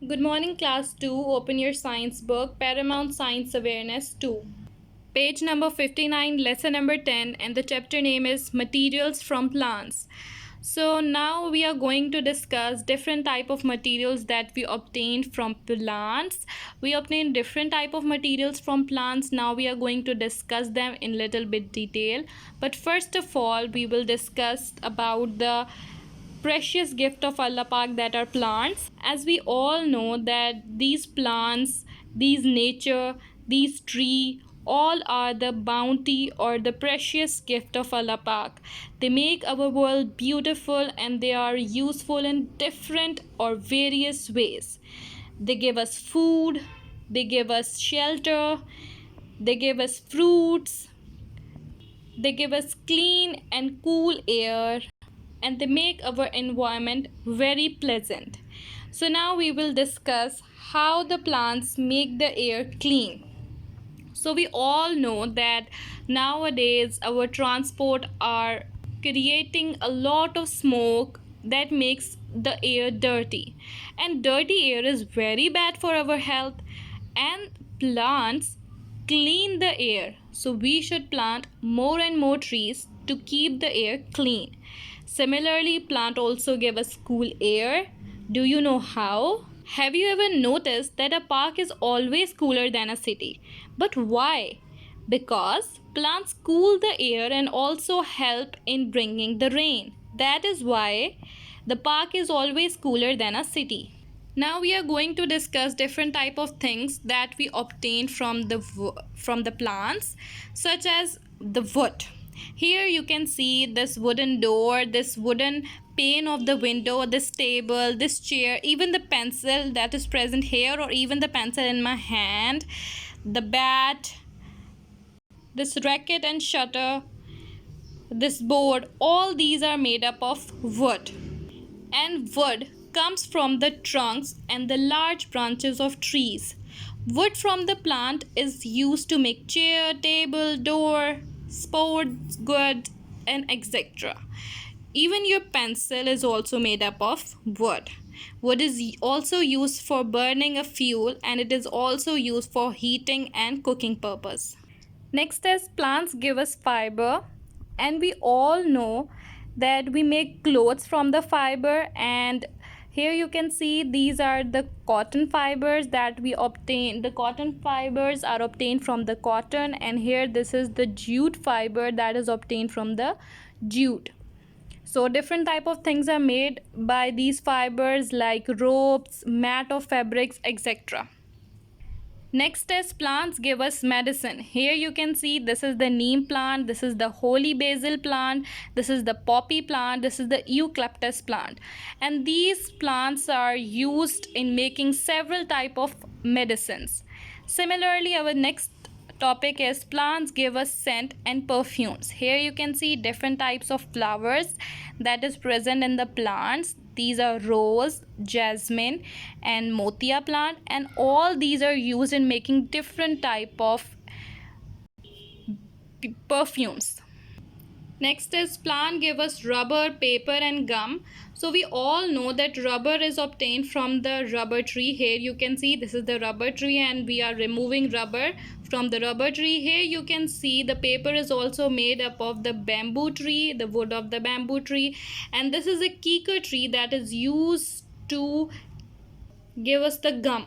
Good morning, class 2. Open your science book, Paramount Science Awareness 2. Page number 59, lesson number 10, and the chapter name is Materials from Plants. So now we are going to discuss different type of materials that we obtained from plants. We obtained different type of materials from plants. Now we are going to discuss them in little bit detail. But first of all, we will discuss about the precious gift of Allah Pak, that are plants. As we all know that these plants, these nature, these tree, all are the bounty or the precious gift of Allah Pak. They make our world beautiful and they are useful in different or various ways. They give us food, they give us shelter, they give us fruits, they give us clean and cool air, and they make our environment very pleasant. So now we will discuss how the plants make the air clean. So we all know that nowadays our transport are creating a lot of smoke that makes the air dirty, and dirty air is very bad for our health, and plants clean the air. So we should plant more and more trees to keep the air clean. Similarly, plant also give us cool air. Do you know how? Have you ever noticed that a park is always cooler than a city? But why? Because plants cool the air and also help in bringing the rain. That is why the park is always cooler than a city. Now we are going to discuss different type of things that we obtain from the plants, such as the wood. Here you can see this wooden door, this wooden pane of the window, this table, this chair, even the pencil that is present here, or even the pencil in my hand, the bat, this racket and shutter, this board, all these are made up of wood. And wood comes from the trunks and the large branches of trees. Wood from the plant is used to make chair, table, door, sports goods, and etc. Even your pencil is also made up of wood. Wood is also used for burning a fuel, and it is also used for heating and cooking purpose. Next is plants give us fiber, and we all know that we make clothes from the fiber. And here you can see these are the cotton fibers that we obtain. The cotton fibers are obtained from the cotton, and here this is the jute fiber that is obtained from the jute. So different type of things are made by these fibers, like ropes, mat of fabrics, etc. Next is plants give us medicine. Here you can see this is the neem plant, this is the holy basil plant, this is the poppy plant, this is the eucalyptus plant. And these plants are used in making several type of medicines. Similarly, our next topic is plants give us scent and perfumes. Here you can see different types of flowers that is present in the plants. These are rose, jasmine, and motia plant, and all these are used in making different type of perfumes. Next is plant give us rubber, paper, and gum. So we all know that rubber is obtained from the rubber tree. Here you can see this is the rubber tree, and we are removing rubber from the rubber tree. Here you can see the paper is also made up of the bamboo tree, the wood of the bamboo tree, and this is a kika tree that is used to give us the gum.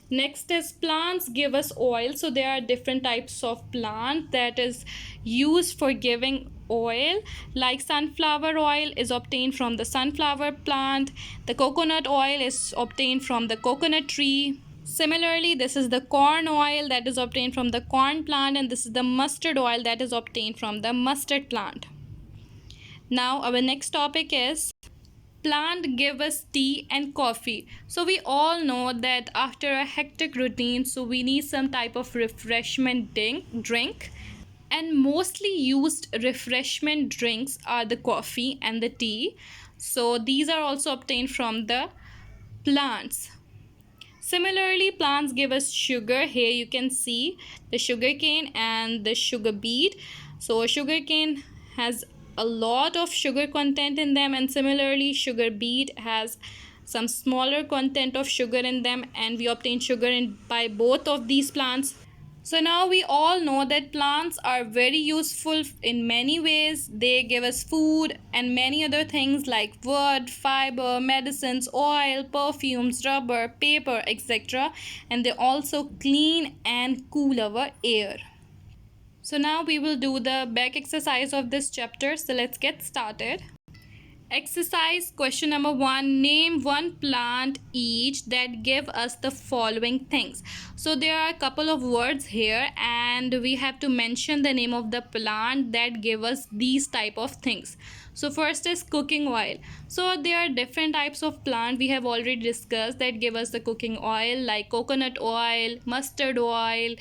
Next is plants give us oil. So there are different types of plant that is used for giving oil, like sunflower oil is obtained from the sunflower plant, the coconut oil is obtained from the coconut tree. Similarly, this is the corn oil that is obtained from the corn plant, and this is the mustard oil that is obtained from the mustard plant. Now our next topic is plant give us tea and coffee. So we all know that after a hectic routine, so we need some type of refreshment drink, and mostly used refreshment drinks are the coffee and the tea. So these are also obtained from the plants. Similarly, plants give us sugar. Here you can see the sugar cane and the sugar beet. So sugar cane has a lot of sugar content in them, and similarly sugar beet has some smaller content of sugar in them, and we obtain sugar by both of these plants. So now we all know that plants are very useful in many ways. They give us food and many other things like wood, fiber, medicines, oil, perfumes, rubber, paper, etc. And they also clean and cool our air. So now we will do the back exercise of this chapter. So let's get started. Exercise question number 1. Name one plant each that give us the following things. So there are a couple of words here and we have to mention the name of the plant that give us these type of things. So first is cooking oil. So there are different types of plant we have already discussed that give us the cooking oil, like coconut oil, mustard oil,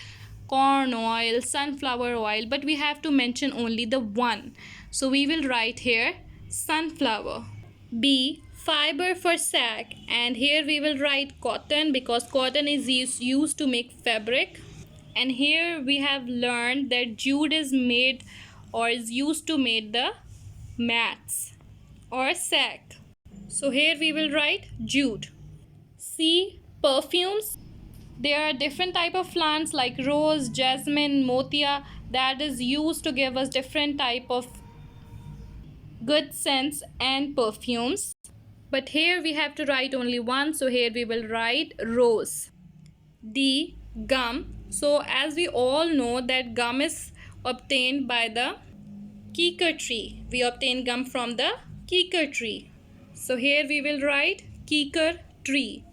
corn oil, sunflower oil, but we have to mention only the one. So we will write here sunflower. B. Fiber for sack, and here we will write cotton because cotton is used to make fabric. And here we have learned that jute is made or is used to make the mats or sack. So here we will write jute. C. Perfumes. There are different type of plants like rose, jasmine, motia that is used to give us different type of good scents and perfumes. But here we have to write only one, so here we will write rose. D. Gum. So as we all know that gum is obtained by the kikar tree. We obtain gum from the kikar tree. So here we will write kikar tree.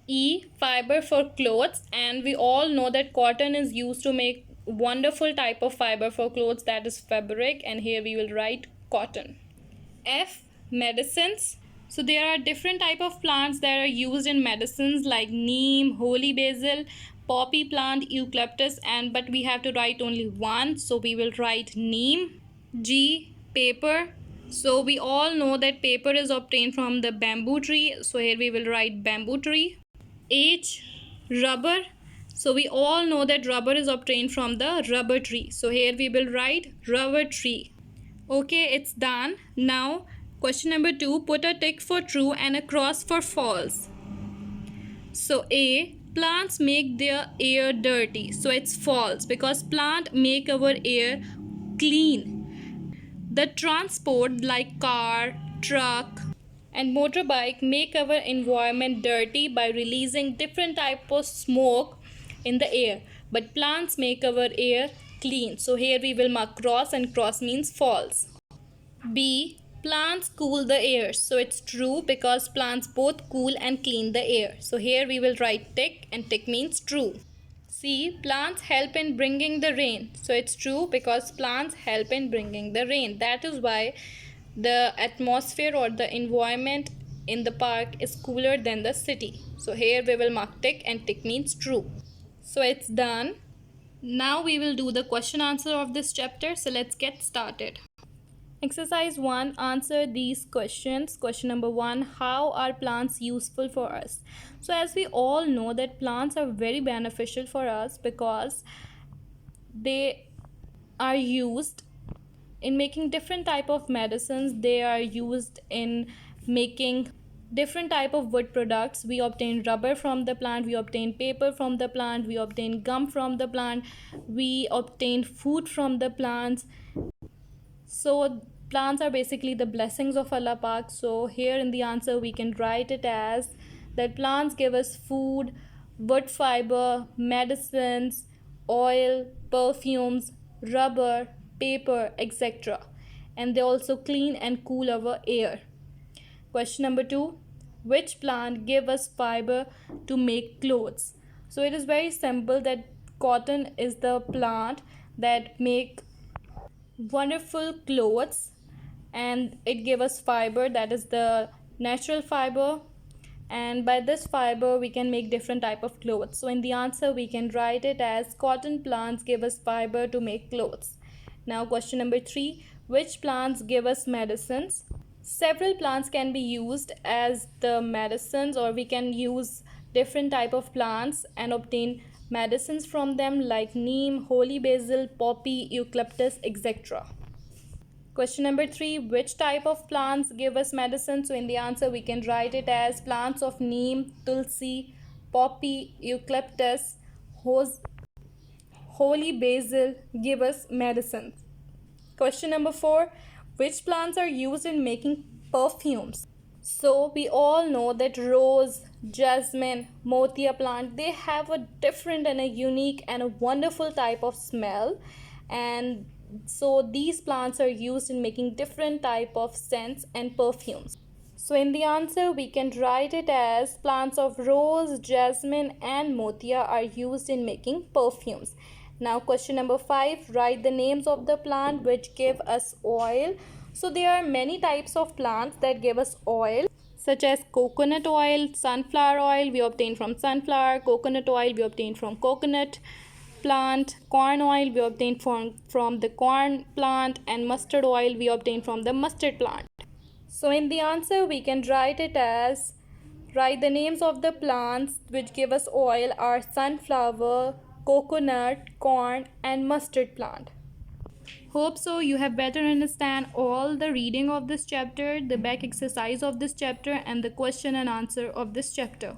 E. Fiber for clothes, and we all know that cotton is used to make wonderful type of fiber for clothes, that is fabric, and here we will write cotton. F. Medicines. So there are different type of plants that are used in medicines like neem, holy basil, poppy plant, eucalyptus, and but we have to write only one, so we will write neem. G. Paper. So we all know that paper is obtained from the bamboo tree, so here we will write bamboo tree. H. Rubber. So we all know that rubber is obtained from the rubber tree, so here we will write rubber tree. Okay, it's done. Now question number 2, put a tick for true and a cross for false. So A. Plants make their air dirty, so it's false because plant make our air clean. The transport like car, truck and motorbike make our environment dirty by releasing different type of smoke in the air, but plants make our air clean. So here we will mark cross, and cross means false. B. Plants cool the air, so it's true because plants both cool and clean the air. So here we will write tick, and tick means true. C. Plants help in bringing the rain, so it's true because plants help in bringing the rain. That is why the atmosphere or the environment in the park is cooler than the city. So here we will mark tick, and tick means true. So it's done. Now we will do the question answer of this chapter. So let's get started. Exercise 1. Answer these questions. Question number 1. How are plants useful for us? So as we all know that plants are very beneficial for us because they are used in making different type of medicines. They are used in making different type of wood products. We obtain rubber from the plant, we obtain paper from the plant, we obtain gum from the plant, we obtain food from the plants. So plants are basically the blessings of Allah Pak. So here in the answer we can write it as that plants give us food, wood fiber, medicines, oil, perfumes, rubber, paper, etc. And they also clean and cool our air. Question number 2. Which plant give us fiber to make clothes? So it is very simple that cotton is the plant that make wonderful clothes, and it give us fiber, that is the natural fiber, and by this fiber we can make different type of clothes. So in the answer we can write it as cotton plants give us fiber to make clothes. Now question number 3. Which plants give us medicines? Several plants can be used as the medicines, or we can use different type of plants and obtain medicines from them like neem, holy basil, poppy, eucalyptus, etc. Question number 3, which type of plants give us medicine? So in the answer we can write it as plants of neem, tulsi, poppy, eucalyptus, holy basil give us medicine. Question number 4, which plants are used in making perfumes? So we all know that rose, jasmine, motia plant, they have a different and a unique and a wonderful type of smell, and so these plants are used in making different type of scents and perfumes. So in the answer we can write it as plants of rose, jasmine and motia are used in making perfumes. Now question number 5, write the names of the plant which give us oil. So there are many types of plants that give us oil, such as coconut oil, sunflower oil we obtain from sunflower, coconut oil we obtain from coconut plant, corn oil we obtain from the corn plant, and mustard oil we obtain from the mustard plant. So in the answer we can write it as, write the names of the plants which give us oil are sunflower, coconut, corn and mustard plant. Hope so you have better understand all the reading of this chapter, the back exercise of this chapter and the question and answer of this chapter.